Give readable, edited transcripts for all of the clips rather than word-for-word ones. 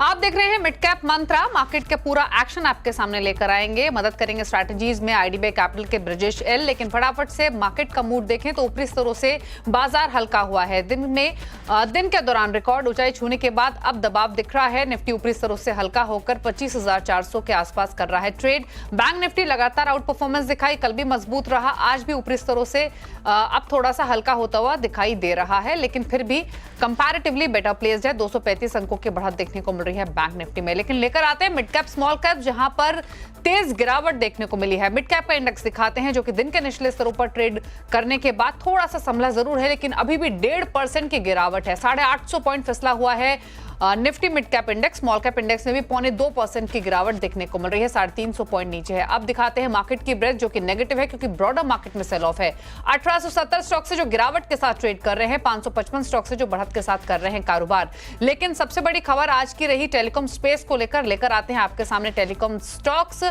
आप देख रहे हैं मिड कैप मंत्रा। मार्केट के पूरा एक्शन आपके सामने लेकर आएंगे, मदद करेंगे स्ट्रैटेजीज में आईडीबीआई कैपिटल के ब्रिजेश एल। लेकिन फटाफट से मार्केट का मूड देखें तो ऊपरी स्तरों से बाजार हल्का हुआ है। दिन के दौरान रिकॉर्ड ऊंचाई छूने के बाद अब दबाव दिख रहा है। निफ्टी ऊपरी स्तरों से हल्का होकर 25,400 के आसपास कर रहा है ट्रेड। बैंक निफ्टी लगातार आउट परफॉर्मेंस दिखाई, कल भी मजबूत रहा, आज भी ऊपरी स्तरों से अब थोड़ा सा हल्का होता हुआ दिखाई दे रहा है, लेकिन फिर भी कंपैरेटिवली बेटर प्लेस्ड है। 235 अंकों की बढ़त देखने को मिल रही है बैंक निफ्टी में। लेकिन लेकर आते हैं मिड कैप स्मॉल कैप, जहां पर तेज गिरावट देखने को मिली है। मिड कैप का इंडेक्स दिखाते हैं जो कि दिन के निचले स्तरों पर ट्रेड करने के बाद थोड़ा सा संभला जरूर है, लेकिन अभी भी 1.5% की गिरावट है। 850 पॉइंट फिसला हुआ है Nifty mid cap index. Small cap index में भी 0.2% की गिरावट देखने को मिल रही है, 350 पॉइंट नीचे है। अब दिखाते हैं मार्केट की ब्रेथ जो कि नेगेटिव है, क्योंकि ब्रॉडर मार्केट में सेल ऑफ है। 1870 स्टॉक से जो गिरावट के साथ ट्रेड कर रहे हैं, 555 स्टॉक से जो बढ़त के साथ कर रहे हैं कारोबार। लेकिन सबसे बड़ी खबर आज की रही टेलीकॉम स्पेस को लेकर आते हैं आपके सामने telecom stocks,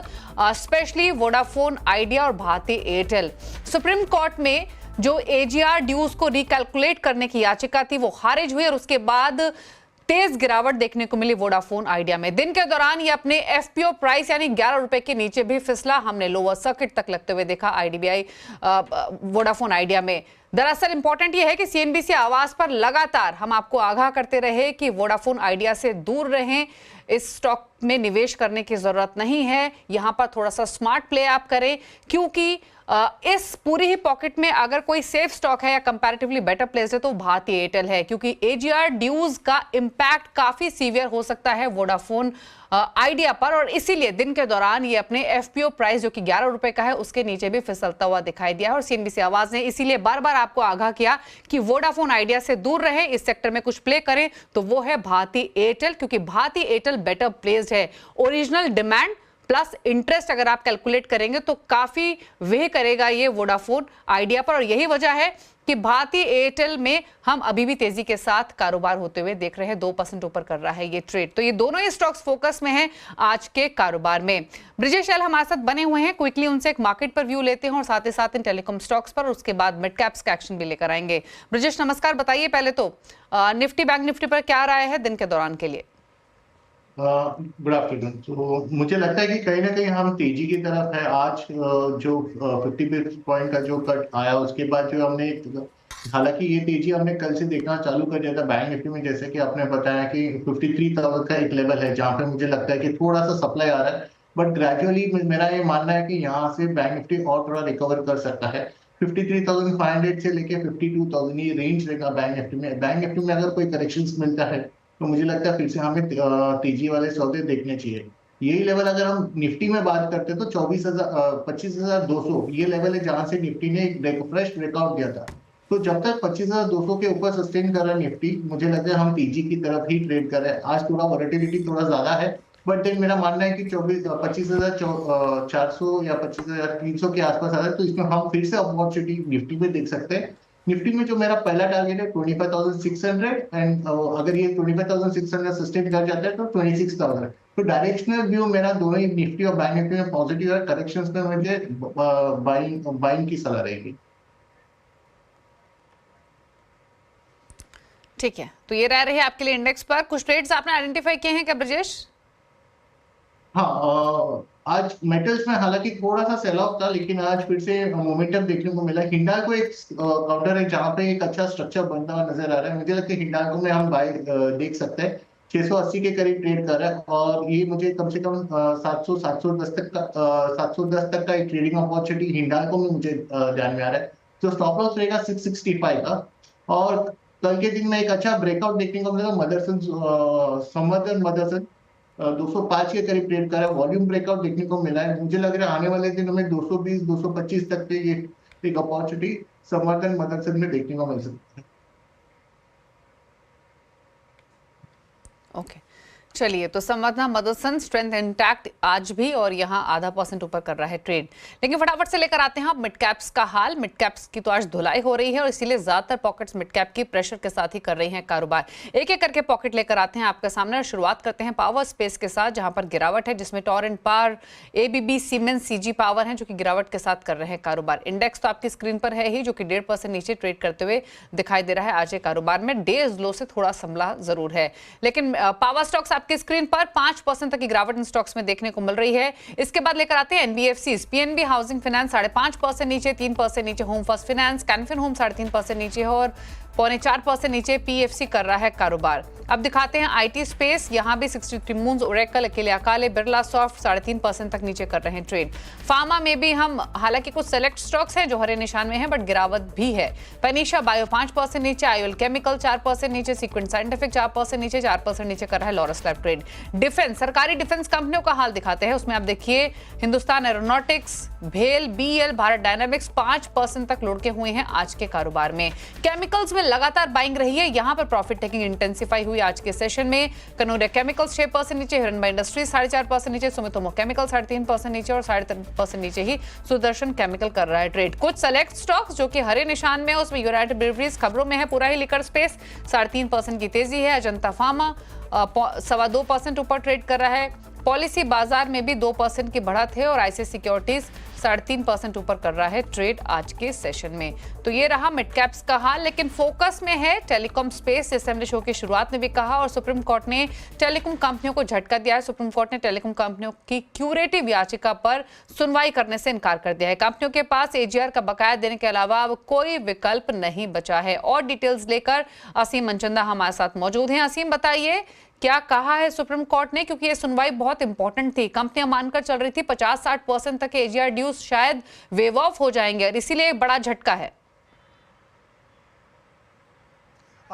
specially Vodafone idea और भारती एयरटेल। सुप्रीम कोर्ट में जो एजीआर ड्यूज को रिकैलकुलेट करने की याचिका थी वो खारिज हुई और उसके बाद तेज गिरावट देखने को मिली वोडाफोन आइडिया में। दिन के दौरान ये अपने एफपीओ प्राइस यानी 11 रुपए के नीचे भी फिसला। हमने लोअर सर्किट तक लगते हुए देखा आईडीबीआई वोडाफोन आइडिया में। दरअसल इंपॉर्टेंट ये है कि सीएनबीसी आवाज पर लगातार हम आपको आगाह करते रहे कि वोडाफोन आइडिया से दूर रहें, इस स्टॉक में निवेश करने की जरूरत नहीं है, यहां पर थोड़ा सा स्मार्ट प्ले आप करें, क्योंकि इस पूरी ही पॉकेट में अगर कोई सेफ स्टॉक है या कंपैरेटिवली बेटर प्लेस है तो भारती एयरटेल है, क्योंकि एजीआर ड्यूज का इंपैक्ट काफी सीवियर हो सकता है वोडाफोन आइडिया पर। और इसीलिए दिन के दौरान ये अपने एफपीओ प्राइस जो कि 11 रुपए का है उसके नीचे भी फिसलता हुआ दिखाई दिया है। और सीएनबीसी आवाज ने इसीलिए बार बार आपको आगाह किया कि वोडाफोन आइडिया से दूर रहे, इस सेक्टर में कुछ प्ले करें तो वो है भारती एयरटेल, क्योंकि भारती एयरटेल बेटर प्लेस्ड है। ओरिजिनल डिमांड प्लस इंटरेस्ट अगर आप कैलकुलेट करेंगे तो काफी वे करेगा ये वोडाफोन आइडिया पर। और यही वजह है कि भारती एयरटेल में हम अभी भी तेजी के साथ कारोबार होते हुए देख रहे हैं। 2% ऊपर कर रहा है ये ट्रेड। तो ये दोनों ही स्टॉक्स फोकस में हैं आज के कारोबार में। ब्रिजेश एल हमारे साथ बने हुए हैं, क्विकली उनसे एक मार्केट पर व्यू लेते हैं और साथ ही साथ इन टेलीकॉम स्टॉक्स पर, उसके बाद मिड कैप्स का एक्शन भी लेकर आएंगे। ब्रिजेश नमस्कार, बताइए पहले तो निफ्टी बैंक निफ्टी पर क्या राय है दिन के दौरान के लिए? Good afternoon. तो मुझे लगता है कि कहीं ना कहीं हम तेजी की तरफ है। आज जो 50 बेसिस पॉइंट का जो कट आया उसके बाद जो हमने, हालांकि ये तेजी हमने कल से देखना चालू कर दिया था बैंक निफ्टी में, जैसे कि आपने बताया कि 53,000 का एक लेवल है जहां पे मुझे लगता है कि थोड़ा सा सप्लाई आ रहा है, बट ग्रेजुअली मेरा ये मानना है कि यहाँ से बैंक निफ्टी और थोड़ा रिकवर कर सकता है। 53,500 से लेके 52,000 ये रेंज रहेगा बैंक निफ्टी में। बैंक निफ्टी में अगर कोई करेक्शंस मिलता है तो मुझे लगता है फिर से हमें तेजी वाले सौदे देखने चाहिए। यही लेवल अगर हम निफ्टी में बात करते हैं तो 25,200 ये लेवल है जहां से निफ्टी ने एक फ्रेश ब्रेकआउट दिया था। तो जब तक 25,200 के ऊपर सस्टेन कर रहा है निफ्टी, मुझे लगता है हम तेजी की तरफ ही ट्रेड कर रहे हैं। आज थोड़ा वॉलेटिलिटी थोड़ा ज्यादा है, बट देन मेरा मानना है कि 25,400 या 25,300 के आसपास आ रहा है, तो इसमें हम फिर से अपॉर्चुनिटी निफ्टी में देख सकते हैं। निफ्टी में जो मेरा पहला टारगेट है 25,600 एंड अगर ये 25,600 सस्टेन कर जाता है तो 26,000। तो डायरेक्शनल व्यू मेरा दोनों ही निफ्टी और बैंक निफ्टी में पॉजिटिव है। करेक्शंस में मुझे बाइंग की सलाह रहेगी। ठीक है, तो ये रह रही है आपके लिए इंडेक्स पर। कुछ ट्रेड्स आपने आइडेंटिफाई किए हैं क्या ब्रजेश? हाँ, आज मेटल्स में हालांकि थोड़ा सा सेल ऑफ था, लेकिन आज फिर से मोमेंटम देखने को मिला। हिंडाल्को एक काउंटर है जहां पे एक अच्छा स्ट्रक्चर बनता हुआ नजर आ रहा है। मुझे लगता है हिंडाल्को में हम बाय देख सकते हैं। 680 के करीब ट्रेड कर रहा है और ये मुझे कम से कम 710 तक का एक ट्रेडिंग अपॉर्चुनिटी हिंडाल्को में मुझे ध्यान में आ रहा है। तो स्टॉप लॉस रहेगा 665 का। और कल के दिन में एक अच्छा ब्रेकआउट देखने को मिलेगा मदरसन, संवर्धन मदरसन 205 के करीब ट्रेड कर रहा है। वॉल्यूम ब्रेकआउट देखने को मिला है। मुझे लग रहा है आने वाले दिनों में 220 225 तक के ये एक अपॉर्चुनिटी समर्थन मदरसन में देखने को मिल सकती है। ओके, चलिए, तो संवर्धना मदरसन स्ट्रेंथ इंटैक्ट आज भी और यहाँ 0.5% ऊपर कर रहा है ट्रेड। लेकिन फटाफट से लेकर आते हैं मिड कैप्स का हाल। मिड कैप्स की तो आज धुलाई हो रही है और इसीलिए ज्यादातर पॉकेट्स मिड कैप की प्रेशर के साथ ही कर रही हैं कारोबार। एक एक करके पॉकेट लेकर आते हैं आपके सामने। शुरुआत करते हैं पावर स्पेस के साथ, जहां पर गिरावट है, जिसमें Torrent power, ABB, siemens, CG power हैं जो कि गिरावट के साथ कर रहे हैं कारोबार। इंडेक्स तो आपकी स्क्रीन पर है ही, जो कि 1.5% नीचे ट्रेड करते हुए दिखाई दे रहा है आज के कारोबार में। डेज लो से थोड़ा संभला जरूर है, लेकिन पावर स्टॉक्स आपकी स्क्रीन पर 5% तक की गिरावट इन स्टॉक्स में देखने को मिल रही है। इसके बाद लेकर आते हैं एनबीएफसी। पीएनबी हाउसिंग फाइनेंस 5.5% नीचे, 3% नीचे home first finance, Canfin home 3.5% नीचे है और 4.25% नीचे पीएफसी कर रहा है कारोबार। अब दिखाते हैं आईटी स्पेस, यहां भी 63 मून्स, ओरेकल, अकेले अकाले, बिरला सॉफ्ट 3.5% तक नीचे कर रहे हैं ट्रेड। फार्मा में भी हम हालांकि कुछ सेलेक्ट स्टॉक्स हैं जो हरे निशान में हैं, बट गिरावट भी है। पेनिशा बायो 5% नीचे, आईओएल केमिकल 4% नीचे, सीक्वेंट साइंटिफिक 4% नीचे, 4% नीचे कर रहा है लॉरस लैब ट्रेड। डिफेंस, सरकारी डिफेंस कंपनियों का हाल दिखाते हैं, उसमें आप देखिए हिंदुस्तान एरोनॉटिक्स, भेल, बीएल, भारत डायनामिक्स 5% तक लुढ़के हुए हैं आज के कारोबार में। केमिकल्स में लगातार बाइंग रही है, यहां पर प्रॉफिट टेकिंग इंटेंसिफाई हुई आज के सेशन में। कनोरिया केमिकल्स 6% नीचे, हिरनबा इंडस्ट्रीज 4.5% नीचे, सुमितोमो केमिकल 3.5% नीचे और 3.5% नीचे ही सुदर्शन केमिकल कर रहा है ट्रेड। कुछ सेलेक्ट स्टॉक्स जो कि हरे निशान में, उसमें यूनाइटेड ब्रेवरीज खबरों में है, पूरा ही लिकर स्पेस 3.5% की तेजी है। अजंता फार्मा 2.25% ऊपर ट्रेड कर रहा है। पॉलिसी बाजार में भी 2% की बढ़त है और आईसीआईसीआई सिक्योरिटीज 3.5% ऊपर कर रहा है ट्रेड आज के सेशन में। तो ये रहा मिड कैप्स का हाल, लेकिन फोकस में है टेलीकॉम स्पेस, जैसे हमने शो की शुरुआत में भी कहा, और सुप्रीम कोर्ट ने टेलीकॉम कंपनियों को झटका दिया है। सुप्रीम कोर्ट ने टेलीकॉम कंपनियों की क्यूरेटिव याचिका पर सुनवाई करने से इनकार कर दिया है। कंपनियों के पास एजीआर का बकाया देने के अलावा अब कोई विकल्प नहीं बचा है। और डिटेल्स लेकर असीम मनचंदा हमारे साथ मौजूद हैं। असीम, बताइए क्या कहा है सुप्रीम कोर्ट ने, क्योंकि ये सुनवाई बहुत इंपॉर्टेंट थी। कंपनियां मानकर चल रही थी 50-60% तक के एजीआर ड्यूज शायद वेव ऑफ हो जाएंगे और इसीलिए बड़ा झटका है।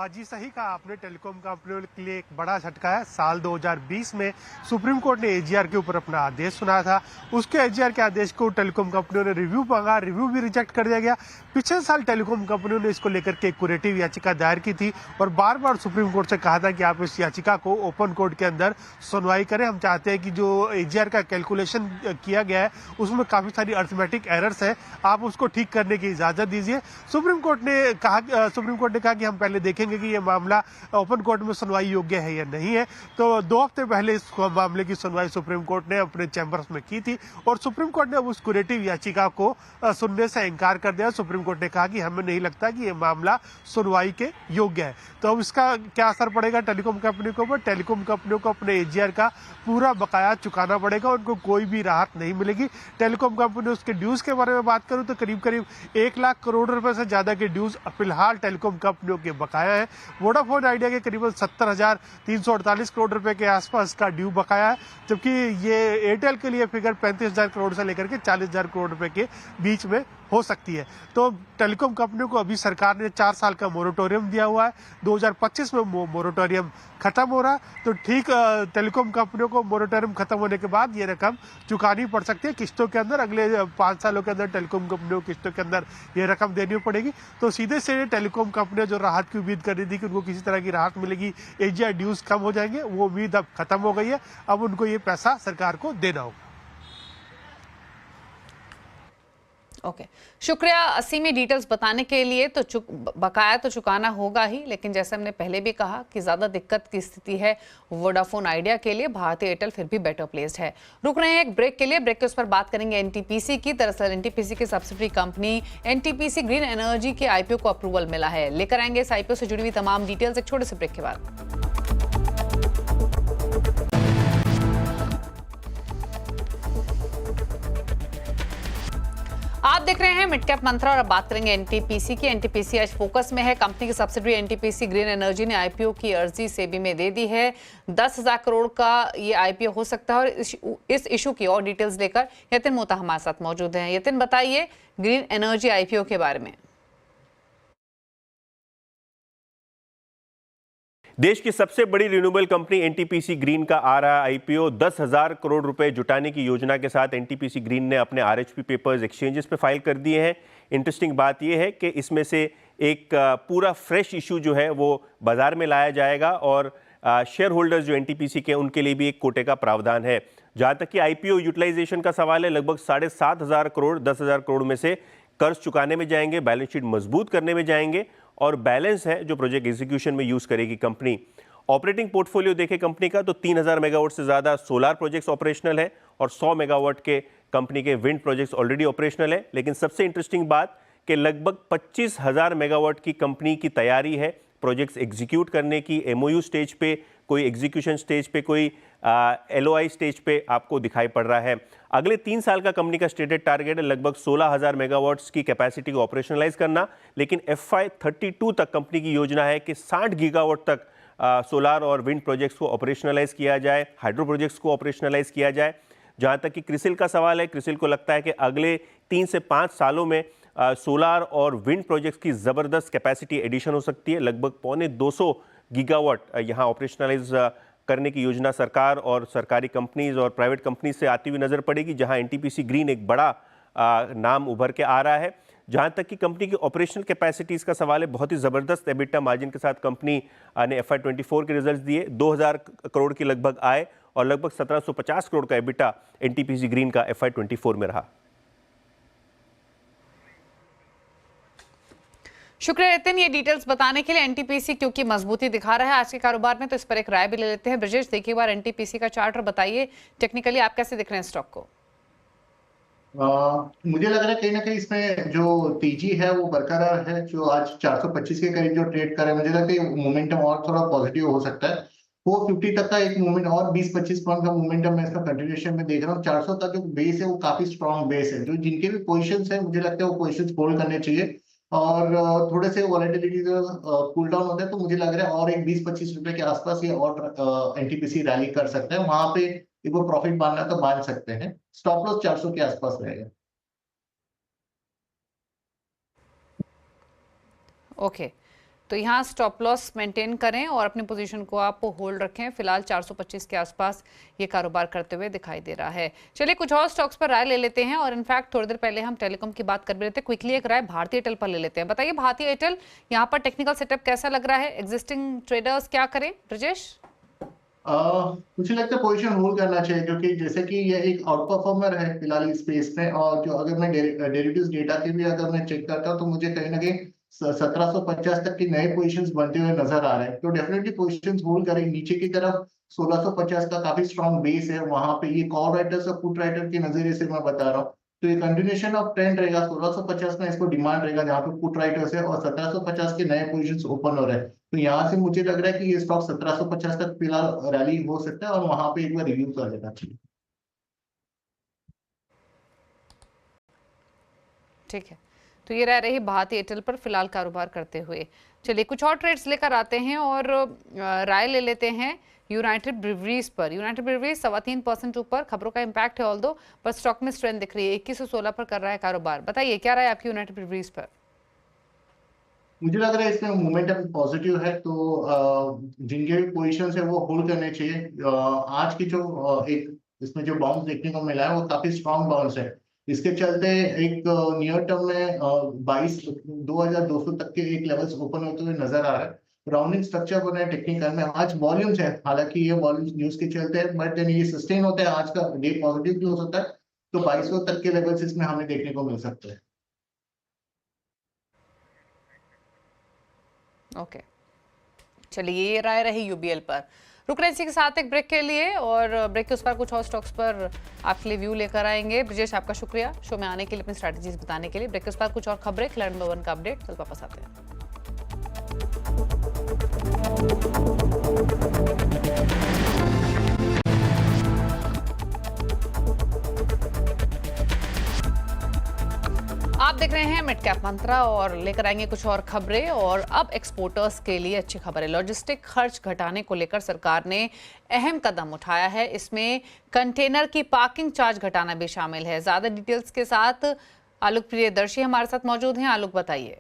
जी सही कहा आपने, टेलीकॉम कंपनियों के लिए एक बड़ा झटका है। साल 2020 में सुप्रीम कोर्ट ने एजीआर के ऊपर अपना आदेश सुनाया था। उसके एजीआर के आदेश को टेलीकॉम कंपनियों ने रिव्यू मांगा, रिव्यू भी रिजेक्ट कर दिया गया। पिछले साल टेलीकॉम कंपनियों ने इसको लेकर के एक क्यूरेटिव याचिका दायर की थी और बार बार सुप्रीम कोर्ट से कहा था कि आप इस याचिका को ओपन कोर्ट के अंदर सुनवाई करें। हम चाहते हैं कि जो एजीआर का कैलकुलेशन किया गया है उसमें काफी सारी अर्थमेटिक एरर्स है, आप उसको ठीक करने की इजाजत दीजिए। सुप्रीम कोर्ट ने कहा कि हम पहले देखें कि ये मामला ओपन कोर्ट में सुनवाई योग्य है या नहीं है। तो 2 हफ्ते पहले इस मामले की सुनवाई सुप्रीम कोर्ट ने अपने चैम्बर्स में की थी और सुप्रीम कोर्ट ने उस क्यूरेटिव याचिका को सुनने से इनकार कर दिया। सुप्रीम कोर्ट ने कहा कि हमें नहीं लगता कि ये मामला सुनवाई के योग्य है। तो अब इसका क्या असर पड़ेगा टेलीकॉम कंपनी के ऊपर? टेलीकॉम कंपनियों को अपने एजीआर का पूरा बकाया चुकाना पड़ेगा, उनको कोई भी राहत नहीं मिलेगी। टेलीकॉम कंपनी उसके ड्यूज के बारे में बात करूं तो करीब 1 लाख करोड़ रुपए से ज्यादा के ड्यूज फिलहाल टेलीकॉम कंपनियों के बकाया है। वोडाफोन आइडिया के करीबन 70,348 करोड़ रुपए के आसपास का ड्यू बकाया है, जबकि ये एयरटेल के लिए फिगर 35,000 करोड़ से लेकर के 40,000 करोड़ रुपए के बीच में हो सकती है। तो टेलीकॉम कंपनियों को अभी सरकार ने 4 साल का मोरेटोरियम दिया हुआ है, 2025 में मोरेटोरियम खत्म हो रहा है। तो ठीक टेलीकॉम कंपनियों को मोरेटोरियम खत्म होने के बाद ये रकम चुकानी पड़ सकती है किस्तों के अंदर। अगले 5 सालों के अंदर टेलीकॉम कंपनियों को किस्तों के अंदर ये रकम देनी पड़ेगी। तो सीधे से टेलीकॉम कंपनियां जो राहत की उम्मीद कर रही थी कि उनको किसी तरह की राहत मिलेगी, एजीआर ड्यूज कम हो जाएंगे, वो उम्मीद अब खत्म हो गई है। अब उनको ये पैसा सरकार को देना होगा। ओके, शुक्रिया असीमी डिटेल्स बताने के लिए। तो बकाया तो चुकाना होगा ही, लेकिन जैसे हमने पहले भी कहा कि ज्यादा दिक्कत की स्थिति है वोडाफोन आइडिया के लिए। भारतीय एयरटेल फिर भी बेटर प्लेस्ड है। रुक रहे हैं एक ब्रेक के लिए, ब्रेक के उस पर बात करेंगे एनटीपीसी की। दरअसल एनटीपीसी की subsidiary company NTPC green energy के आईपीओ को अप्रूवल मिला है। लेकर आएंगे इस आईपीओ से जुड़ी हुई तमाम डिटेल्स एक छोटे से ब्रेक के बाद। आप देख रहे हैं मिड कैप मंत्रा और अब बात करेंगे एनटीपीसी की। एनटीपीसी आज फोकस में है। कंपनी की सब्सिडरी एनटीपीसी ग्रीन एनर्जी ने आईपीओ की अर्जी सेबी में दे दी है। 10,000 करोड़ का ये आईपीओ हो सकता है और इस इशू की और डिटेल्स लेकर यतिन मोता हमारे साथ मौजूद हैं। यतिन, बताइए ग्रीन एनर्जी आईपीओ के बारे में। देश की सबसे बड़ी रिन्यूएबल कंपनी एनटीपीसी ग्रीन का आ रहा आईपीओ 10,000 करोड़ रुपए जुटाने की योजना के साथ एनटीपीसी ग्रीन ने अपने आरएचपी पेपर्स एक्सचेंजेस पे फाइल कर दिए हैं। इंटरेस्टिंग बात यह है कि इसमें से एक पूरा फ्रेश इशू जो है वो बाजार में लाया जाएगा और शेयर होल्डर्स जो एनटीपीसी के उनके लिए भी एक कोटे का प्रावधान है। जहां तक कि आईपीओ यूटिलाइजेशन का सवाल है, लगभग 7,500 करोड़ 10,000 करोड़ में से कर्ज चुकाने में जाएंगे, बैलेंस शीट मजबूत करने में जाएंगे और बैलेंस है जो प्रोजेक्ट एग्जीक्यूशन में यूज करेगी कंपनी। ऑपरेटिंग पोर्टफोलियो देखे कंपनी का तो 3,000 मेगावाट से ज्यादा सोलार प्रोजेक्ट्स ऑपरेशनल है और 100 मेगावाट के कंपनी के विंड प्रोजेक्ट्स ऑलरेडी ऑपरेशनल है। लेकिन सबसे इंटरेस्टिंग बात कि लगभग 25,000 मेगावाट की कंपनी की तैयारी है प्रोजेक्ट्स एग्जीक्यूट करने की एमओयू स्टेज पे, कोई एग्जीक्यूशन स्टेज पे, कोई एलओआई स्टेज पे आपको दिखाई पड़ रहा है। अगले 3 साल का कंपनी का स्टेटेड टारगेट है लगभग 16,000 मेगावाट्स की कैपेसिटी को ऑपरेशनलाइज करना, लेकिन FY32 तक कंपनी की योजना है कि 60 गीगावाट तक सोलार और विंड प्रोजेक्ट्स को ऑपरेशनलाइज किया जाए, हाइड्रो प्रोजेक्ट्स को ऑपरेशनलाइज किया जाए। जहां तक कि क्रिसिल का सवाल है, क्रिसिल को लगता है कि अगले 3 से 5 सालों में सोलार और विंड प्रोजेक्ट्स की ज़बरदस्त कैपेसिटी एडिशन हो सकती है। लगभग 250 गीगावाट यहाँ ऑपरेशनलाइज करने की योजना सरकार और सरकारी कंपनीज और प्राइवेट कंपनीज से आती हुई नजर पड़ेगी, जहां एनटीपीसी ग्रीन एक बड़ा नाम उभर के आ रहा है। जहां तक कि कंपनी की ऑपरेशनल कैपेसिटीज का सवाल है, बहुत ही ज़बरदस्त एबिटा मार्जिन के साथ कंपनी ने FY24 के रिजल्ट्स दिए। 2000 करोड़ की लगभग आय और लगभग 1750 करोड़ का एबिटा एनटीपीसी ग्रीन का FY24 में रहा। शुक्रिया नितिन ये डिटेल्स बताने के लिए। एनटीपीसी क्योंकि मजबूती दिखा रहा है आज के कारोबार में, तो इस पर एक राय भी ले लेते हैं। ब्रजेश, देखिए बार एनटीपीसी का चार्ट और बताइए टेक्निकली आप कैसे दिख रहे हैं स्टॉक को। मुझे लग रहा है कहीं ना कहीं इसमें जो तेजी है वो बरकरार है। जो आज 425 के करीब जो ट्रेड कर रहे हैं, मुझे लगता है मोमेंटम और थोड़ा पॉजिटिव हो सकता है। 450 तक का एक मूवमेंट और 20-25 पॉइंट का मोमेंटम मैं इसका कंटिन्यूएशन में देख रहा हूँ। 400 तक जो बेस है वो काफी स्ट्रॉन्ग बेस है। जो जिनके भी पोजिशन है मुझे लगता है वो पोजिशन होल्ड करने चाहिए और थोड़े से वॉलेटिलिटी कूल डाउन होता है, तो मुझे लग रहा है और एक 20-25 रुपए के आसपास ये और एनटीपीसी रैली कर सकता है। वहां पे एक वो प्रॉफिट बांधना तो बांध सकते हैं। स्टॉप लॉस 400 के आसपास रहेगा। ओके, तो यहाँ स्टॉप लॉस मेंटेन करें और अपनी पोजीशन को आप होल्ड रखें। फिलहाल 425 के आसपास ये कारोबार करते हुए दिखाई दे रहा है। चलिए कुछ और स्टॉक्स पर राय ले लेते हैं और इनफैक्ट थोड़ी देर पहले हम टेलीकॉम की बात कर भी लेते हैं। क्विकली एक राय भारतीय एयरटेल पर ले लेते हैं। बताइए भारतीय एयरटेल यहाँ पर टेक्निकल सेटअप कैसा लग रहा है, एग्जिस्टिंग ट्रेडर्स क्या करें? ब्रजेश, मुझे लगता है पोजीशन होल्ड करना चाहिए, क्योंकि जैसे कि ये एक आउट परफॉर्मर है फिलहाल इस स्पेस में। और जो अगर मैं डेरिवेटिव्स डेटा के भी अगर मैं चेक करता हूँ तो मुझे कहीं ना कहीं 1750 तक की नए पोजीशंस बनते हुए नजर आ रहे हैं। तो डेफिनेटली पोजीशंस होल्ड करें। नीचे की तरफ 1650 का काफी स्ट्रॉन्ग बेस है, वहां पे ये कॉल राइटर्स और पुट राइटर के नजरिए से मैं बता रहा हूँ। तो ये कंटिन्यूएशन ऑफ ट्रेंड रहेगा। 1650 में इसको डिमांड रहेगा जहाँ पे पुट राइटर्स है और 1750 के नए पोजीशंस ओपन हो रहे हैं। तो यहाँ से मुझे लग रहा है कि ये स्टॉक 1750 तक फिलहाल रैली हो सकता है और वहां पे एक बार रिव्यू कर लेना चाहिए। ठीक है, तो ये रह रही भारतीय एयरटेल पर फिलहाल कारोबार करते हुए। चलिए कुछ और ट्रेड्स लेकर आते हैं और राय ले लेते हैं यूनाइटेड ब्रिवरीज पर। यूनाइटेड ब्रिवरीज 3.25% ऊपर, खबरों का इंपैक्ट है ऑल्दो, पर स्टॉक में स्ट्रेंथ दिख रही है। 2116 पर कर रहा है कारोबार। बताइए क्या राय आपकी यूनाइटेड ब्रिवरीज पर? मुझे लग रहा है इसमें मोमेंटम पॉजिटिव है, तो जिनके भी पोजीशन है वो होल्ड करने चाहिए। आज की जो एक इसमें जो बाउंस देखने को मिला है वो काफी स्ट्रॉन्ग बाउंस है। इसके चलते एक नियर टर्म में 22,200 तक के एक लेवल्स ओपन होते हुए नजर आ रहा है। राउंडिंग स्ट्रक्चर बना है टेक्निकल में। आज वॉल्यूम्स है, हालांकि ये वॉल्यूम्स न्यूज के चलते हैं, बट देन ये सस्टेन होता है। आज का डे पॉजिटिव क्लोज होता है, तो 2200 तक के लेवल्स इसमें हमें देखने को मिल सकते हैं। ओके, चलिए ये राय रही यूबीएल पर। रुक रहे इसी के साथ एक ब्रेक के लिए और ब्रेक के उस पर कुछ और स्टॉक्स पर आपके लिए व्यू लेकर आएंगे। ब्रजेश आपका शुक्रिया शो में आने के लिए, अपनी स्ट्रैटेजीज बताने के लिए। ब्रेक के उस पर कुछ और खबरें, खिलाड़ी नंबर 1 का अपडेट, कल वापस आते हैं। आप देख रहे हैं मिड कैप मंत्रा और लेकर आएंगे कुछ और खबरें। और अब एक्सपोर्टर्स के लिए अच्छी खबर है। लॉजिस्टिक खर्च घटाने को लेकर सरकार ने अहम कदम उठाया है। इसमें कंटेनर की पार्किंग चार्ज घटाना भी शामिल है। ज्यादा डिटेल्स के साथ आलोक प्रियदर्शी हमारे साथ मौजूद हैं। आलोक बताइए।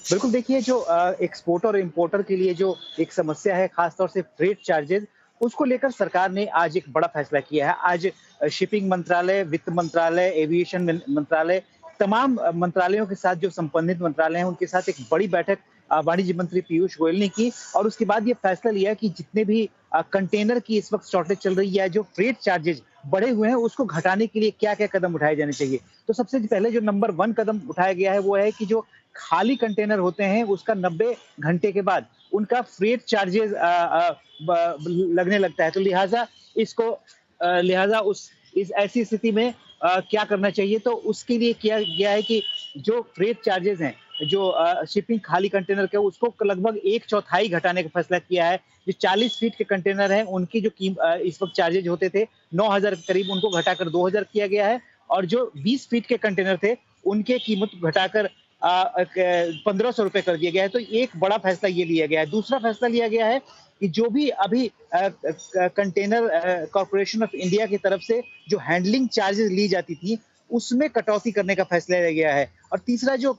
बिल्कुल, देखिए जो एक्सपोर्टर और इंपोर्टर के लिए जो एक समस्या है, खासतौर से फ्रेट चार्जेस, उसको लेकर सरकार ने आज एक बड़ा फैसला किया है। आज शिपिंग मंत्रालय, वित्त मंत्रालय, एविएशन मंत्रालय, तमाम मंत्रालयों के साथ जो संबंधित मंत्रालय हैं उनके साथ एक बड़ी बैठक वाणिज्य मंत्री पीयूष गोयल ने की और उसके बाद ये फैसला लिया कि जितने भी कंटेनर की इस वक्त शॉर्टेज चल रही है, जो फ्रेट चार्जेस बढ़े हुए हैं, उसको घटाने के लिए क्या क्या कदम उठाए जाने चाहिए। तो सबसे पहले जो नंबर 1 कदम उठाया गया है वो है कि जो खाली कंटेनर होते हैं उसका 90 घंटे के बाद उनका फ्रेट चार्जेस लगने लगता है। तो लिहाजा इस ऐसी स्थिति में क्या करना चाहिए, तो उसके लिए किया गया है कि जो फ्रेट चार्जेस हैं जो शिपिंग खाली कंटेनर के उसको लगभग 1/4 घटाने का फैसला किया है। जो 40 फीट के कंटेनर हैं उनकी जो इस वक्त चार्जेज होते थे 9,000 के करीब, उनको घटाकर 2,000 किया गया है, और जो 20 फीट के कंटेनर थे उनके कीमत घटाकर 1,500 रुपए कर दिया गया है। तो एक बड़ा फैसला ये लिया गया है। दूसरा फैसला लिया गया है कि जो भी अभी कंटेनर कॉर्पोरेशन ऑफ इंडिया की तरफ से जो हैंडलिंग चार्जेस ली जाती थी उसमें कटौती करने का फैसला लिया गया है। और तीसरा जो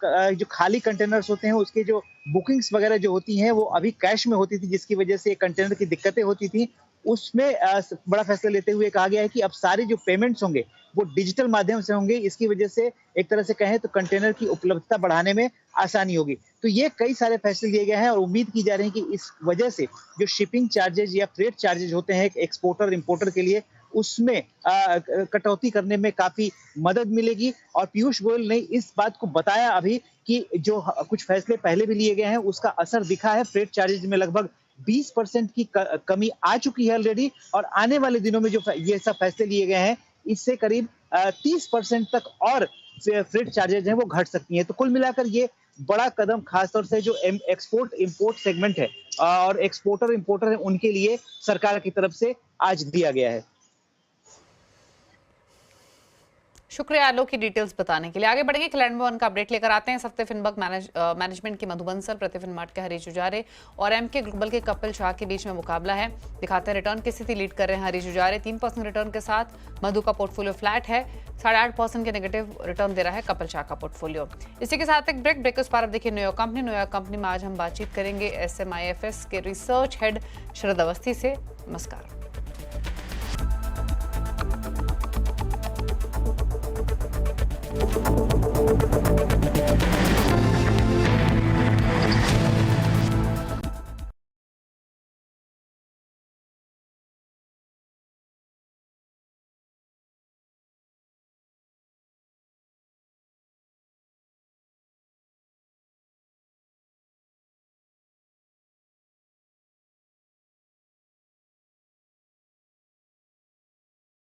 खाली कंटेनर्स होते हैं उसके जो बुकिंग्स वगैरह जो होती हैं वो अभी कैश में होती थी, जिसकी वजह से कंटेनर की दिक्कतें होती थी, उसमें बड़ा फैसला लेते हुए कहा गया है कि अब सारे जो पेमेंट्स होंगे वो डिजिटल माध्यम से होंगे। इसकी वजह से एक तरह से कहें तो कंटेनर की उपलब्धता बढ़ाने में आसानी होगी। तो ये कई सारे फैसले लिए गए हैं और उम्मीद की जा रही है कि इस वजह से जो शिपिंग चार्जेज या फ्रेट चार्जेज होते हैं एक्सपोर्टर इंपोर्टर के लिए, उसमें कटौती करने में काफी मदद मिलेगी। और पीयूष गोयल ने इस बात को बताया अभी कि जो कुछ फैसले पहले भी लिए गए हैं उसका असर दिखा है। फ्रेट चार्जेज में लगभग 20% की कमी आ चुकी है ऑलरेडी, और आने वाले दिनों में जो ये सब फैसले लिए गए हैं इससे करीब 30% तक और फ्रेट चार्जेज हैं वो घट सकती हैं। तो कुल मिलाकर ये बड़ा कदम खासतौर से जो एक्सपोर्ट इंपोर्ट सेगमेंट है और एक्सपोर्टर इंपोर्टर है उनके लिए सरकार की तरफ से आज दिया गया है। शुक्रिया आलोक की डिटेल्स बताने के लिए। आगे बढ़ेंगे, कैलेंडर 1 का अपडेट लेकर आते हैं। इस हफ्ते फिनबर्ग मैनेजमेंट की मधु बंसल, प्रतिफिन मार्ट के हरीश जुजारे और एमके ग्लोबल के कपिल शाह के बीच में मुकाबला है। दिखाते हैं रिटर्न की स्थिति, लीड कर रहे हैं हरीश जुजारे 3% रिटर्न के साथ। मधु का पोर्टफोलियो फ्लैट है, 8.5% के नेगेटिव रिटर्न दे रहा है कपिल शाह का पोर्टफोलियो। इसी के साथ एक ब्रेक उस पर अब देखिए न्यूयॉर्क कंपनी में आज हम बातचीत करेंगे SMIFS के रिसर्च हेड शरद अवस्थी से। नमस्कार।